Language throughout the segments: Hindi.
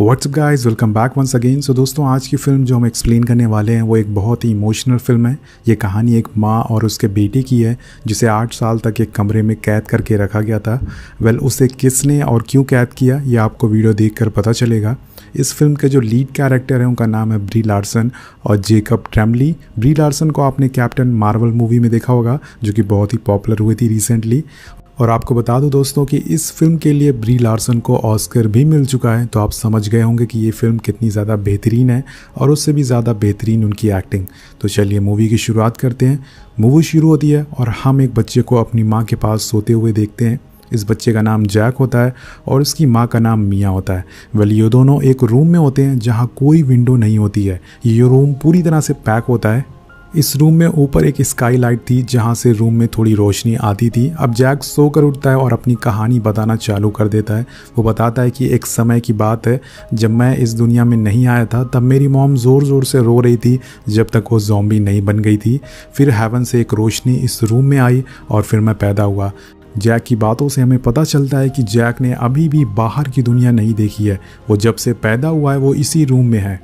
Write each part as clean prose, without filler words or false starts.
WhatsApp guys, welcome back once again. So दोस्तों, आज की फ़िल्म जो हम एक्सप्लेन करने वाले हैं वो एक बहुत ही इमोशनल फ़िल्म है। ये कहानी एक माँ और उसके बेटे की है जिसे 8 साल तक एक कमरे में कैद करके रखा गया था। उसे किसने और क्यों कैद किया ये आपको वीडियो देखकर पता चलेगा। इस फिल्म के जो लीड कैरेक्टर हैं उनका नाम है ब्री लार्सन और जेकब ट्रेमली। ब्री लार्सन को आपने कैप्टन मार्वल मूवी में देखा होगा जो कि बहुत ही पॉपुलर हुई थी रिसेंटली। और आपको बता दूं दोस्तों कि इस फिल्म के लिए ब्री लार्सन को ऑस्कर भी मिल चुका है, तो आप समझ गए होंगे कि ये फिल्म कितनी ज़्यादा बेहतरीन है और उससे भी ज़्यादा बेहतरीन उनकी एक्टिंग। तो चलिए मूवी की शुरुआत करते हैं। मूवी शुरू होती है और हम एक बच्चे को अपनी माँ के पास सोते हुए देखते हैं। इस बच्चे का नाम जैक होता है और उसकी माँ का नाम मिया होता है। ये दोनों एक रूम में होते हैं जहाँ कोई विंडो नहीं होती है। ये रूम पूरी तरह से पैक होता है। इस रूम में ऊपर एक स्काई लाइट थी जहाँ से रूम में थोड़ी रोशनी आती थी। अब जैक सोकर उठता है और अपनी कहानी बताना चालू कर देता है। वो बताता है कि एक समय की बात है जब मैं इस दुनिया में नहीं आया था, तब मेरी मॉम ज़ोर ज़ोर से रो रही थी जब तक वो ज़ॉम्बी नहीं बन गई थी। फिर हेवन से एक रोशनी इस रूम में आई और फिर मैं पैदा हुआ। जैक की बातों से हमें पता चलता है कि जैक ने अभी भी बाहर की दुनिया नहीं देखी है। वो जब से पैदा हुआ है वो इसी रूम में है।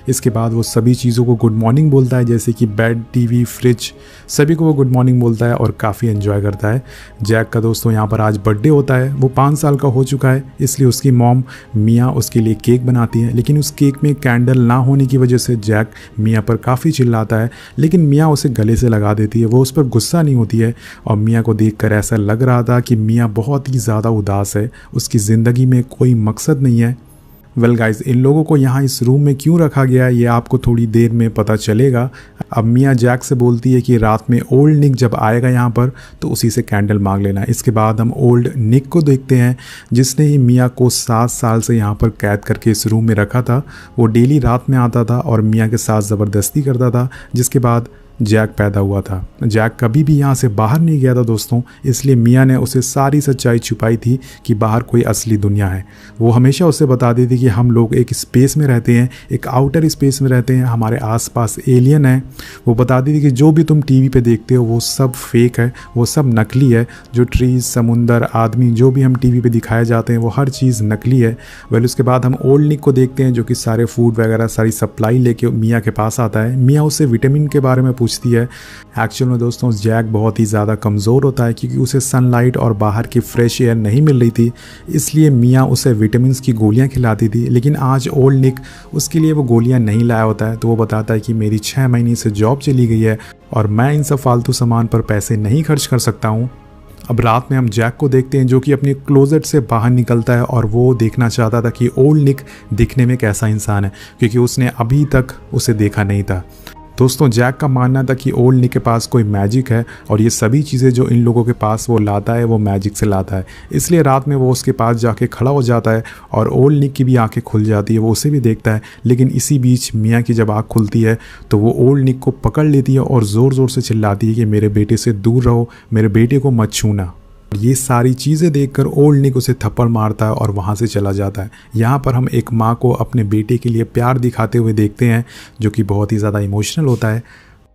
इसके बाद वो सभी चीज़ों को गुड मॉर्निंग बोलता है, जैसे कि बेड, टीवी, फ्रिज, सभी को वो गुड मॉर्निंग बोलता है और काफ़ी एंजॉय करता है। जैक का दोस्तों यहाँ पर आज बर्थडे होता है। वो 5 साल का हो चुका है, इसलिए उसकी मॉम मिया उसके लिए केक बनाती है। लेकिन उस केक में कैंडल ना होने की वजह से जैक मिया पर काफ़ी चिल्लाता है, लेकिन मिया उसे गले से लगा देती है। वो उस पर गुस्सा नहीं होती है और मिया को देखकर ऐसा लग रहा था कि मिया बहुत ही ज़्यादा उदास है, उसकी ज़िंदगी में कोई मकसद नहीं है। गाइस, इन लोगों को यहाँ इस रूम में क्यों रखा गया ये आपको थोड़ी देर में पता चलेगा। अब मिया जैक से बोलती है कि रात में ओल्ड निक जब आएगा यहाँ पर तो उसी से कैंडल मांग लेना। इसके बाद हम ओल्ड निक को देखते हैं जिसने ही मिया को 7 साल से यहाँ पर कैद करके इस रूम में रखा था। वो डेली रात में आता था और मिया के साथ ज़बरदस्ती करता था, जिसके बाद जैक पैदा हुआ था। जैक कभी भी यहाँ से बाहर नहीं गया था दोस्तों, इसलिए मिया ने उसे सारी सच्चाई छुपाई थी कि बाहर कोई असली दुनिया है। वो हमेशा उसे बताती थी कि हम लोग एक स्पेस में रहते हैं, एक आउटर स्पेस में रहते हैं, हमारे आसपास एलियन है। वो बताती थी कि जो भी तुम टीवी पे देखते हो वो सब फेक है, वो सब नकली है। जो ट्रीज, समुंदर, आदमी, जो भी हम टीवी पे दिखाए जाते हैं वो हर चीज़ नकली है। उसके बाद हम ओल्ड निक को देखते हैं जो कि सारे फूड वगैरह सारी सप्लाई लेके मिया के पास आता है। मिया उससे विटामिन के बारे में पूछती है। एक्चुअल में दोस्तों जैक बहुत ही ज़्यादा कमज़ोर होता है क्योंकि उसे सनलाइट और बाहर की फ्रेश एयर नहीं मिल रही थी, इसलिए मिया उसे विटामिन की गोलियां खिलाती थी। लेकिन आज ओल्ड निक उसके लिए वो गोलियां नहीं लाया होता है, तो वो बताता है कि मेरी 6 महीने से जॉब चली गई है और मैं इन सब फालतू सामान पर पैसे नहीं खर्च कर सकता हूँ। अब रात में हम जैक को देखते हैं जो कि अपने क्लोजेट से बाहर निकलता है और वो देखना चाहता था कि ओल्ड निक दिखने में कैसा इंसान है, क्योंकि उसने अभी तक उसे देखा नहीं था। दोस्तों जैक का मानना था कि ओल्ड निक के पास कोई मैजिक है और ये सभी चीज़ें जो इन लोगों के पास वो लाता है वो मैजिक से लाता है। इसलिए रात में वो उसके पास जाके खड़ा हो जाता है और ओल्ड निक की भी आंखें खुल जाती है, वो उसे भी देखता है। लेकिन इसी बीच मिया की जब आँख खुलती है तो वो ओल्ड निक को पकड़ लेती है और ज़ोर ज़ोर से चिल्लाती है कि मेरे बेटे से दूर रहो, मेरे बेटे को मत छूना। ये सारी चीज़ें देखकर ओल्ड निक उसे थप्पड़ मारता है और वहाँ से चला जाता है। यहाँ पर हम एक माँ को अपने बेटे के लिए प्यार दिखाते हुए देखते हैं जो कि बहुत ही ज़्यादा इमोशनल होता है।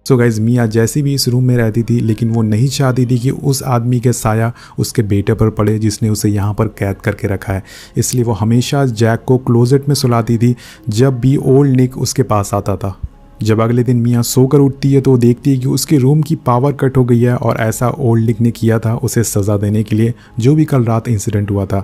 सो गाइज, मिया जैसी भी इस रूम में रहती थी लेकिन वो नहीं चाहती थी कि उस आदमी के साया उसके बेटे पर पड़े जिसने उसे यहाँ पर कैद करके रखा है। इसलिए वो हमेशा जैक को क्लोजेट में सुलाती थी जब भी ओल्ड निक उसके पास आता था। जब अगले दिन मिया सोकर उठती है तो वो देखती है कि उसके रूम की पावर कट हो गई है और ऐसा ओल्ड निक ने किया था उसे सज़ा देने के लिए, जो भी कल रात इंसिडेंट हुआ था।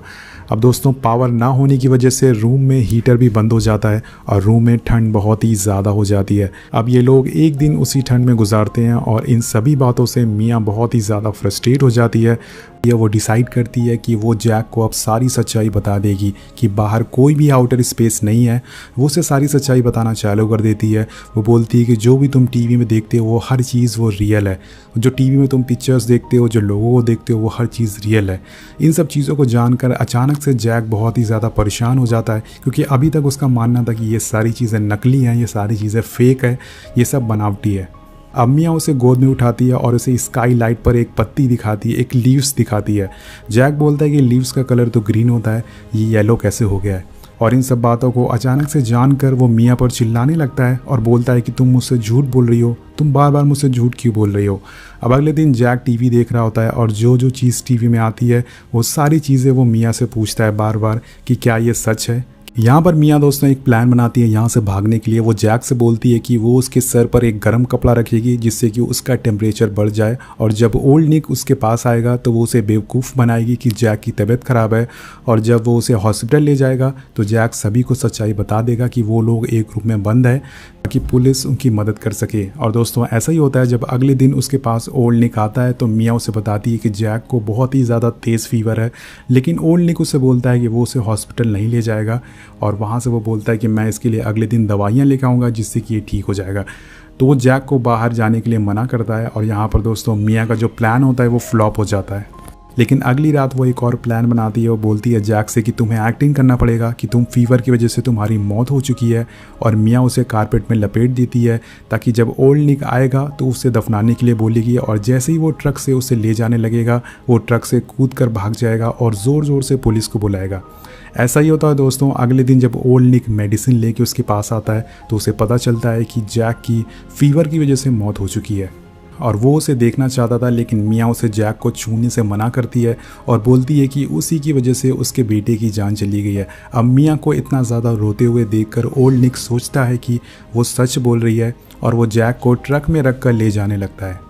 अब दोस्तों पावर ना होने की वजह से रूम में हीटर भी बंद हो जाता है और रूम में ठंड बहुत ही ज़्यादा हो जाती है। अब ये लोग एक दिन उसी ठंड में गुजारते हैं और इन सभी बातों से मिया बहुत ही ज़्यादा फ्रस्ट्रेट हो जाती है। वो डिसाइड करती है कि वो जैक को अब सारी सच्चाई बता देगी कि बाहर कोई भी आउटर स्पेस नहीं है। वो उसे सारी सच्चाई बताना चालू कर देती है। वो बोलती है कि जो भी तुम टीवी में देखते हो वो हर चीज़ वो रियल है, जो टीवी में तुम पिक्चर्स देखते हो, जो लोगों को देखते हो वो हर चीज़ रियल है। इन सब चीज़ों को जानकर अचानक से जैक बहुत ही ज़्यादा परेशान हो जाता है क्योंकि अभी तक उसका मानना था कि ये सारी चीज़ें नकली हैं, ये सारी चीज़ें फेक है, ये सब बनावटी है। अब मिया उसे गोद में उठाती है और उसे स्काई लाइट पर एक पत्ती दिखाती है, एक लीव्स दिखाती है। जैक बोलता है कि लीव्स का कलर तो ग्रीन होता है, ये येलो कैसे हो गया है। और इन सब बातों को अचानक से जानकर वो मिया पर चिल्लाने लगता है और बोलता है कि तुम मुझसे झूठ बोल रही हो, तुम बार बार मुझसे झूठ क्यों बोल रही हो। अब अगले दिन जैक टीवी देख रहा होता है और जो जो चीज़ टीवी में आती है वो सारी चीज़ें वो मिया से पूछता है बार बार कि क्या ये सच है, यहाँ पर मियाँ दोस्तों एक प्लान बनाती है यहाँ से भागने के लिए। वो जैक से बोलती है कि वो उसके सर पर एक गर्म कपड़ा रखेगी जिससे कि उसका टेम्परेचर बढ़ जाए, और जब ओल्ड निक उसके पास आएगा तो वो उसे बेवकूफ़ बनाएगी कि जैक की तबीयत ख़राब है, और जब वो उसे हॉस्पिटल ले जाएगा तो जैक सभी को सच्चाई बता देगा कि वो लोग एक रूम में बंद है ताकि पुलिस उनकी मदद कर सके। और दोस्तों ऐसा ही होता है, जब अगले दिन उसके पास ओल्ड निक आता है तो मियाँ उसे बताती है कि जैक को बहुत ही ज़्यादा तेज़ फीवर है, लेकिन ओल्ड निक उसे बोलता है कि वो उसे हॉस्पिटल नहीं ले जाएगा, और वहाँ से वो बोलता है कि मैं इसके लिए अगले दिन दवाइयाँ लेकर आऊँगा जिससे कि ये ठीक हो जाएगा। तो वो जैक को बाहर जाने के लिए मना करता है, और यहाँ पर दोस्तों मियाँ का जो प्लान होता है वो फ्लॉप हो जाता है। लेकिन अगली रात वो एक और प्लान बनाती है। वो बोलती है जैक से कि तुम्हें एक्टिंग करना पड़ेगा कि तुम फीवर की वजह से तुम्हारी मौत हो चुकी है, और मियाँ उसे कारपेट में लपेट देती है ताकि जब ओल्ड निक आएगा तो उसे दफनाने के लिए बोलेगी, और जैसे ही वो ट्रक से उसे ले जाने लगेगा वो ट्रक से कूद कर भाग जाएगा और ज़ोर ज़ोर से पुलिस को बुलाएगा। ऐसा ही होता है दोस्तों। अगले दिन जब ओल्ड निक मेडिसिन लेके उसके पास आता है तो उसे पता चलता है कि जैक की फीवर की वजह से मौत हो चुकी है, और वो उसे देखना चाहता था, लेकिन मियाँ उसे जैक को छूने से मना करती है और बोलती है कि उसी की वजह से उसके बेटे की जान चली गई है। अब मियाँ को इतना ज़्यादा रोते हुए देखकर ओल्ड निक सोचता है कि वो सच बोल रही है, और वो जैक को ट्रक में रख कर ले जाने लगता है।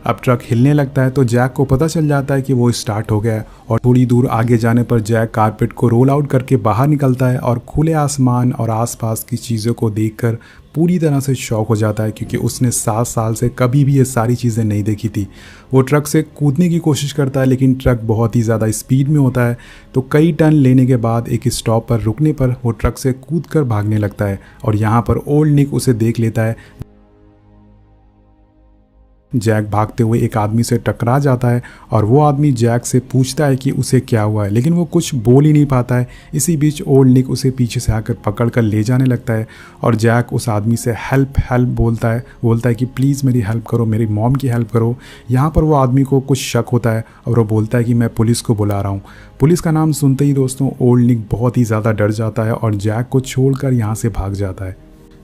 अब ट्रक हिलने लगता है तो जैक को पता चल जाता है कि वो स्टार्ट हो गया है, और थोड़ी दूर आगे जाने पर जैक कारपेट को रोल आउट करके बाहर निकलता है और खुले आसमान और आसपास की चीज़ों को देखकर पूरी तरह से शॉक हो जाता है, क्योंकि उसने 7 साल से कभी भी ये सारी चीज़ें नहीं देखी थी। वो ट्रक से कूदने की कोशिश करता है, लेकिन ट्रक बहुत ही ज़्यादा स्पीड में होता है, तो कई टर्न लेने के बाद एक स्टॉप पर रुकने पर वो ट्रक से कूद कर भागने लगता है, और यहाँ पर ओल्ड निक उसे देख लेता है। जैक भागते हुए एक आदमी से टकरा जाता है, और वो आदमी जैक से पूछता है कि उसे क्या हुआ है, लेकिन वो कुछ बोल ही नहीं पाता है। इसी बीच ओल्ड निक उसे पीछे से आकर पकड़ कर ले जाने लगता है, और जैक उस आदमी से हेल्प बोलता है कि प्लीज़ मेरी हेल्प करो, मेरी मॉम की हेल्प करो। यहाँ पर वो आदमी को कुछ शक होता है और वो बोलता है कि मैं पुलिस को बुला रहा हूँ। पुलिस का नाम सुनते ही दोस्तों ओल्ड निक बहुत ही ज़्यादा डर जाता है और जैक को छोड़कर यहाँ से भाग जाता है।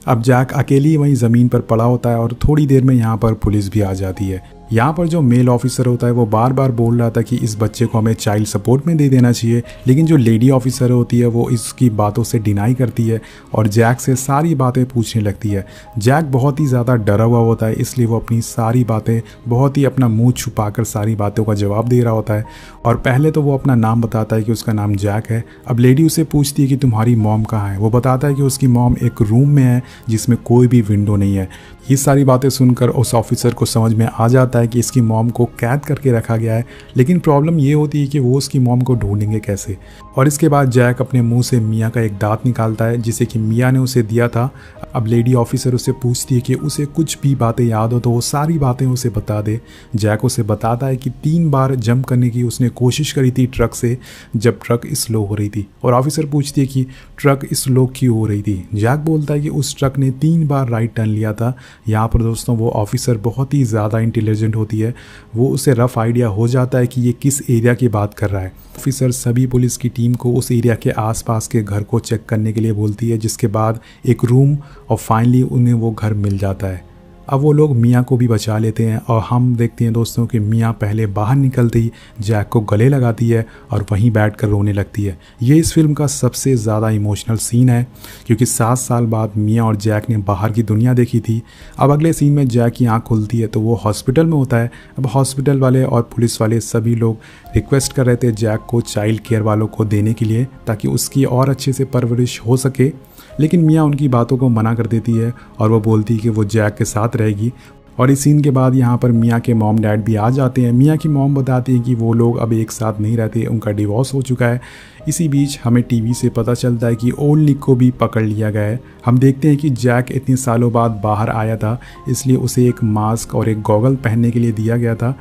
अब जैक अकेली वहीं ज़मीन पर पड़ा होता है, और थोड़ी देर में यहाँ पर पुलिस भी आ जाती है। यहाँ पर जो मेल ऑफिसर होता है वो बार बार बोल रहा था कि इस बच्चे को हमें चाइल्ड सपोर्ट में दे देना चाहिए, लेकिन जो लेडी ऑफिसर होती है वो इसकी बातों से डिनाई करती है और जैक से सारी बातें पूछने लगती है। जैक बहुत ही ज़्यादा डरा हुआ होता है, इसलिए वो अपनी सारी बातें बहुत ही अपना मुंह छुपाकर सारी बातों का जवाब दे रहा होता है। और पहले तो वो अपना नाम बताता है कि उसका नाम जैक है। अब लेडी उसे पूछती है कि तुम्हारी मॉम कहाँ है। वो बताता है कि उसकी मॉम एक रूम में है जिसमें कोई भी विंडो नहीं है। ये सारी बातें सुनकर उस ऑफिसर को समझ में आ जाता है कि इसकी मॉम को कैद करके रखा गया है, लेकिन प्रॉब्लम ये होती है कि वो उसकी मॉम को ढूंढेंगे कैसे। और इसके बाद जैक अपने मुंह से मियाँ का एक दांत निकालता है जिसे कि मियाँ ने उसे दिया था। अब लेडी ऑफिसर उसे पूछती है कि उसे कुछ भी बातें याद हो तो वो सारी बातें उसे बता दे। जैक उसे बताता है कि 3 बार जंप करने की उसने कोशिश करी थी ट्रक से जब ट्रक स्लो हो रही थी, और ऑफिसर पूछती है कि ट्रक स्लो क्यों हो रही थी। जैक बोलता है कि उस ट्रक ने 3 बार राइट टर्न लिया था। यहाँ पर दोस्तों वो ऑफिसर बहुत ही ज़्यादा इंटेलिजेंट होती है, वो उसे रफ आइडिया हो जाता है कि ये किस एरिया की बात कर रहा है। ऑफिसर सभी पुलिस की टीम को उस एरिया के आसपास के घर को चेक करने के लिए बोलती है, जिसके बाद एक रूम और फाइनली उन्हें वो घर मिल जाता है। अब वो लोग मियाँ को भी बचा लेते हैं, और हम देखते हैं दोस्तों कि मियाँ पहले बाहर निकलते ही जैक को गले लगाती है और वहीं बैठकर रोने लगती है। ये इस फिल्म का सबसे ज़्यादा इमोशनल सीन है, क्योंकि 7 साल बाद मियाँ और जैक ने बाहर की दुनिया देखी थी। अब अगले सीन में जैक की आँख खुलती है तो वो हॉस्पिटल में होता है। अब हॉस्पिटल वाले और पुलिस वाले सभी लोग रिक्वेस्ट कर रहे थे जैक को चाइल्ड केयर वालों को देने के लिए, ताकि उसकी और अच्छे से परवरिश हो सके, लेकिन मियाँ उनकी बातों को मना कर देती है और वो बोलती है कि वो जैक के साथ रहेगी। और इस सीन के बाद यहाँ पर मियाँ के मॉम डैड भी आ जाते हैं। मियाँ की मॉम बताती है कि वो लोग अब एक साथ नहीं रहते, उनका डिवोर्स हो चुका है। इसी बीच हमें टीवी से पता चलता है कि ओल्ड निक को भी पकड़ लिया गया है। हम देखते हैं कि जैक इतने सालों बाद बाहर आया था, इसलिए उसे एक मास्क और एक गॉगल पहनने के लिए दिया गया था,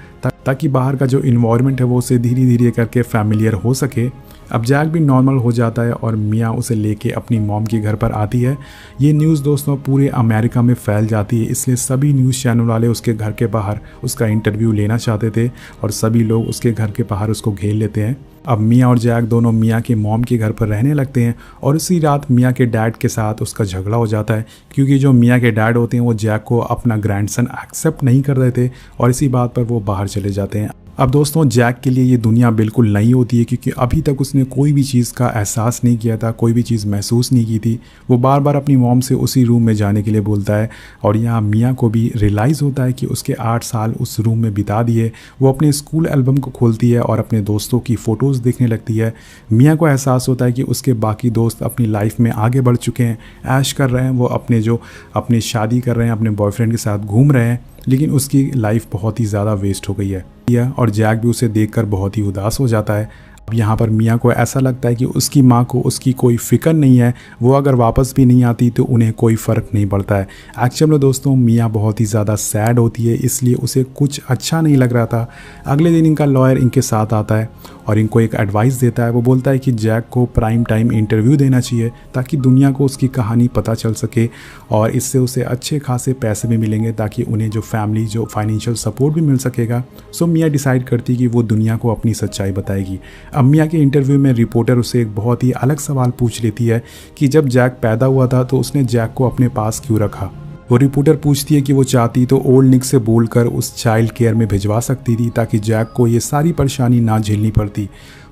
ताकि बाहर का जो इन्वायरमेंट है वो उसे धीरे धीरे करके फैमिलियर हो सके। अब जैक भी नॉर्मल हो जाता है और मियाँ उसे लेके अपनी मॉम के घर पर आती है। ये न्यूज़ दोस्तों पूरे अमेरिका में फैल जाती है, इसलिए सभी न्यूज़ चैनल वाले उसके घर के बाहर उसका इंटरव्यू लेना चाहते थे और सभी लोग उसके घर के बाहर उसको घेर लेते हैं। अब मियाँ और जैक दोनों मियाँ के मॉम के घर पर रहने लगते हैं, और उसी रात मियाँ के डैड के साथ उसका झगड़ा हो जाता है, क्योंकि जो मियाँ के डैड होते हैं वो जैक को अपना ग्रैंडसन एक्सेप्ट नहीं कर रहे थे, और इसी बात पर वो बाहर चले जाते हैं। अब दोस्तों जैक के लिए ये दुनिया बिल्कुल नई होती है, क्योंकि अभी तक उसने कोई भी चीज़ का एहसास नहीं किया था, कोई भी चीज़ महसूस नहीं की थी। वो बार बार अपनी मॉम से उसी रूम में जाने के लिए बोलता है और यहाँ मिया को भी रियलाइज़ होता है कि उसके 8 साल उस रूम में बिता दिए। वो अपने स्कूल एल्बम को खोलती है और अपने दोस्तों की फ़ोटोज़ देखने लगती है। मिया को एहसास होता है कि उसके बाकी दोस्त अपनी लाइफ में आगे बढ़ चुके हैं, ऐश कर रहे हैं, वो अपनी शादी कर रहे हैं, अपने बॉयफ्रेंड के साथ घूम रहे हैं, लेकिन उसकी लाइफ बहुत ही ज़्यादा वेस्ट हो गई है। और जैक भी उसे देखकर बहुत ही उदास हो जाता है। अब यहाँ पर मिया को ऐसा लगता है कि उसकी माँ को उसकी कोई फ़िक्र नहीं है, वो अगर वापस भी नहीं आती तो उन्हें कोई फ़र्क नहीं पड़ता है। एक्चुअल में दोस्तों मिया बहुत ही ज़्यादा सैड होती है, इसलिए उसे कुछ अच्छा नहीं लग रहा था। अगले दिन इनका लॉयर इनके साथ आता है और इनको एक एडवाइस देता है। वो बोलता है कि जैक को प्राइम टाइम इंटरव्यू देना चाहिए ताकि दुनिया को उसकी कहानी पता चल सके और इससे उसे अच्छे खासे पैसे भी मिलेंगे, ताकि उन्हें जो फैमिली जो फाइनेंशियल सपोर्ट भी मिल सकेगा। सो मिया डिसाइड करती है कि वो दुनिया को अपनी सच्चाई बताएगी। अब मिया के इंटरव्यू में रिपोर्टर उसे एक बहुत ही अलग सवाल पूछ लेती है कि जब जैक पैदा हुआ था तो उसने जैक को अपने पास क्यों रखा। वो रिपोर्टर पूछती है कि वो चाहती तो ओल्ड निक से बोलकर उस चाइल्ड केयर में भिजवा सकती थी ताकि जैक को ये सारी परेशानी ना झेलनी पड़ती,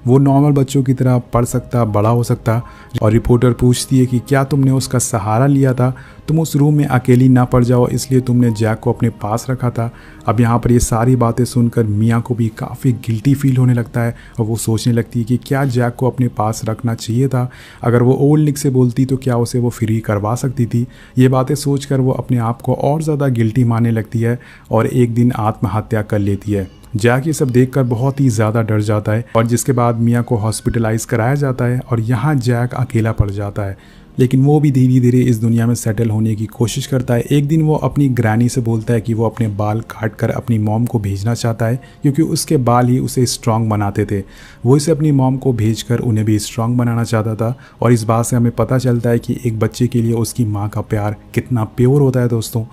वो नॉर्मल बच्चों की तरह पढ़ सकता, बड़ा हो सकता। और रिपोर्टर पूछती है कि क्या तुमने उसका सहारा लिया था, तुम उस रूम में अकेली ना पड़ जाओ इसलिए तुमने जैक को अपने पास रखा था। अब यहाँ पर ये सारी बातें सुनकर मिया को भी काफ़ी गिल्टी फील होने लगता है और वो सोचने लगती है कि क्या जैक को अपने पास रखना चाहिए था। अगर वो ओल्ड निक से बोलती तो क्या उसे वो फ्री करवा सकती थी। ये बातें सोचकर वो अपने आप को और ज़्यादा गिल्टी मानने लगती है और एक दिन आत्महत्या कर लेती है। जैक ये सब देखकर बहुत ही ज़्यादा डर जाता है और जिसके बाद मिया को हॉस्पिटलाइज कराया जाता है और यहाँ जैक अकेला पड़ जाता है। लेकिन वो भी धीरे धीरे इस दुनिया में सेटल होने की कोशिश करता है। एक दिन वो अपनी ग्रैनी से बोलता है कि वो अपने बाल काट कर अपनी मॉम को भेजना चाहता है, क्योंकि उसके बाल ही उसे स्ट्रांग बनाते थे। वो इसे अपनी मॉम को भेजकर उन्हें भी स्ट्रांग बनाना चाहता था। और इस बात से हमें पता चलता है कि एक बच्चे के लिए उसकी माँ का प्यार कितना प्योर होता है दोस्तों।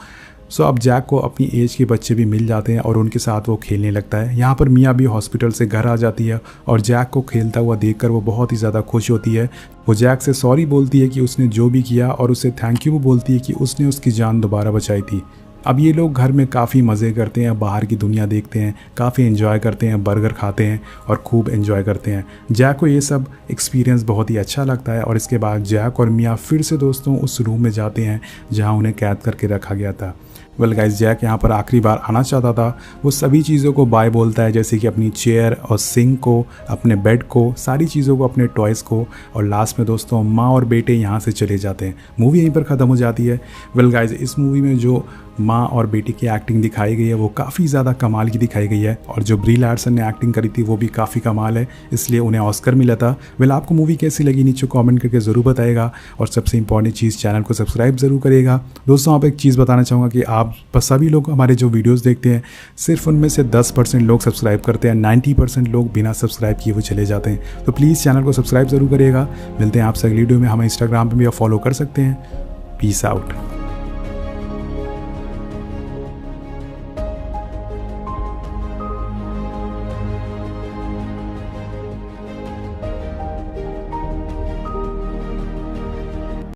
सो अब जैक को अपनी एज के बच्चे भी मिल जाते हैं और उनके साथ वो खेलने लगता है। यहाँ पर मिया भी हॉस्पिटल से घर आ जाती है और जैक को खेलता हुआ देखकर वो बहुत ही ज़्यादा खुश होती है। वो जैक से सॉरी बोलती है कि उसने जो भी किया और उसे थैंक यू बोलती है कि उसने उसकी जान दोबारा बचाई थी। अब ये लोग घर में काफ़ी मज़े करते हैं, बाहर की दुनिया देखते हैं, काफ़ी एंजॉय करते हैं, बर्गर खाते हैं और खूब एंजॉय करते हैं। जैक को ये सब एक्सपीरियंस बहुत ही अच्छा लगता है और इसके बाद जैक और मिया फिर से दोस्तों उस रूम में जाते हैं जहाँ उन्हें कैद करके रखा गया था। वेल गाइस, जैक यहाँ पर आखिरी बार आना चाहता था। वो सभी चीज़ों को बाय बोलता है, जैसे कि अपनी चेयर और सिंक को, अपने बेड को, सारी चीज़ों को, अपने टॉयज़ को। और लास्ट में दोस्तों माँ और बेटे यहाँ से चले जाते हैं। मूवी यहीं पर ख़त्म हो जाती है। वेल गाइस, इस मूवी में जो माँ और बेटी की एक्टिंग दिखाई गई है वो काफ़ी ज़्यादा कमाल की दिखाई गई है और जो ब्री लार्सन ने एक्टिंग करी थी वो भी काफ़ी कमाल है, इसलिए उन्हें ऑस्कर मिला था। वेल, आपको मूवी कैसी लगी नीचे कमेंट करके ज़रूर बताइएगा और सबसे इंपॉर्टेंट चीज़, चैनल को सब्सक्राइब ज़रूर करिएगा। दोस्तों, आप एक चीज़ बताना चाहूँगा कि आप सभी लोग हमारे जो वीडियोज़ देखते हैं सिर्फ उनमें से 10% लोग सब्सक्राइब करते हैं, 90% लोग बिना सब्सक्राइब किए वो चले जाते हैं। तो प्लीज़ चैनल को सब्सक्राइब ज़रूर करिएगा। मिलते हैं आपसे अगली वीडियो में। हमें इंस्टाग्राम पर भी आप फॉलो कर सकते हैं। Peace out.